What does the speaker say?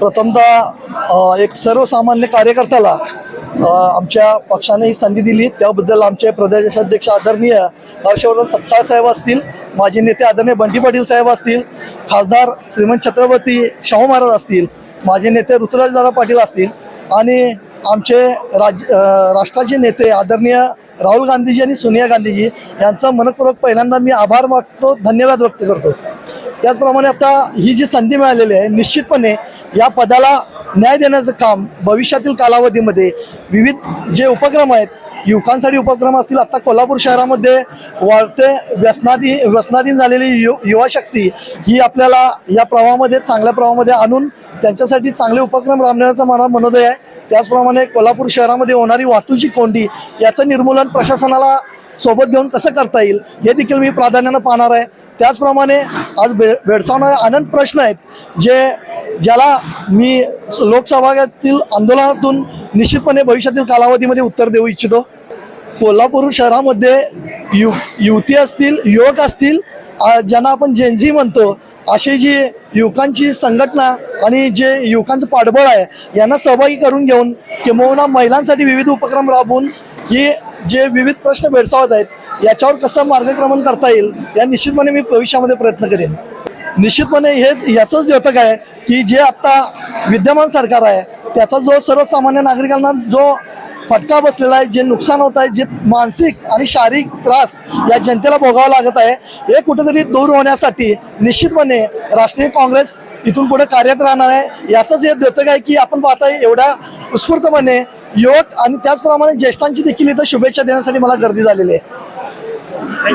प्रथमतः एक सर्वसामान्य कार्यकर्त्याला आमच्या पक्षाने ही संधी दिली त्याबद्दल आमचे प्रदेशाध्यक्ष आदरणीय हर्षवर्धन सपकाळ साहेब असतील, माजी नेते आदरणीय बंटी पाटील साहेब असतील, खासदार श्रीमंत छत्रपती शाहू महाराज असतील, माजी नेते ऋतुराजदादा पाटील असतील आणि आमचे राष्ट्राचे नेते आदरणीय राहुल गांधीजी आणि सोनिया गांधीजी यांचं मनपूर्वक पहिल्यांदा मी आभार मानतो, धन्यवाद व्यक्त करतो। त्याचप्रमाणे आता ही जी संधी मिळालेली आहे, निश्चितपणे या पदाला न्याय देण्याचं काम भविष्यातील कालावधीमध्ये विविध जे उपक्रम आहेत, युवकांसाठी उपक्रम असतील, आता कोल्हापूर शहरामध्ये वाढते व्यसनाधीन झालेली युवा शक्ती ही आपल्याला या प्रवाहामध्ये चांगल्या प्रवाहामध्ये आणून त्यांच्यासाठी चांगले उपक्रम राबवण्याचा मला मनोदय आहे। त्याचप्रमाणे कोल्हापूर शहरामध्ये होणारी वाहतुकीची कोंडी याचं निर्मूलन प्रशासनाला सोबत घेऊन कसं करता येईल हे देखील मी प्राधान्यानं पाहणार आहे। त्याचप्रमाणे आज भेडसावणारे अनंत प्रश्न आहेत ज्याला मी लोकसभातील आंदोलनातून निश्चितपणे भविष्यातील कालावधीमध्ये उत्तर देऊ इच्छितो। कोल्हापूर शहरामध्ये युवती असतील, युवक असतील, ज्यांना आपण जेनझी म्हणतो, अशी जी युवकांची संघटना आणि जे युवकांचं पाठबळ आहे यांना सहभागी करून घेऊन किंबहुना महिलांसाठी विविध उपक्रम राबवून ही जे विविध प्रश्न भेडसावत आहेत याच्यावर कसं मार्गक्रमण करता येईल या निश्चितपणे मी भविष्यामध्ये प्रयत्न करेन। निश्चितपणे याचंच द्योतक आहे की जे आत्ता विद्यमान सरकार आहे त्याचा जो सर्वसामान्य नागरिकांना जो फटका बसलेला आहे, जे नुकसान होत आहे, जे मानसिक आणि शारीरिक त्रास या जनतेला भोगावा लागत आहे, हे कुठेतरी दूर होण्यासाठी निश्चितपणे राष्ट्रीय काँग्रेस इथून पुढे कार्यरत राहणार आहे। याचंच हे द्योतक आहे की आपण पाहताय एवढ्या उत्स्फूर्तपणे युवक आणि त्याचप्रमाणे ज्येष्ठांची देखील इथं शुभेच्छा देण्यासाठी मला गर्दी झालेली आहे।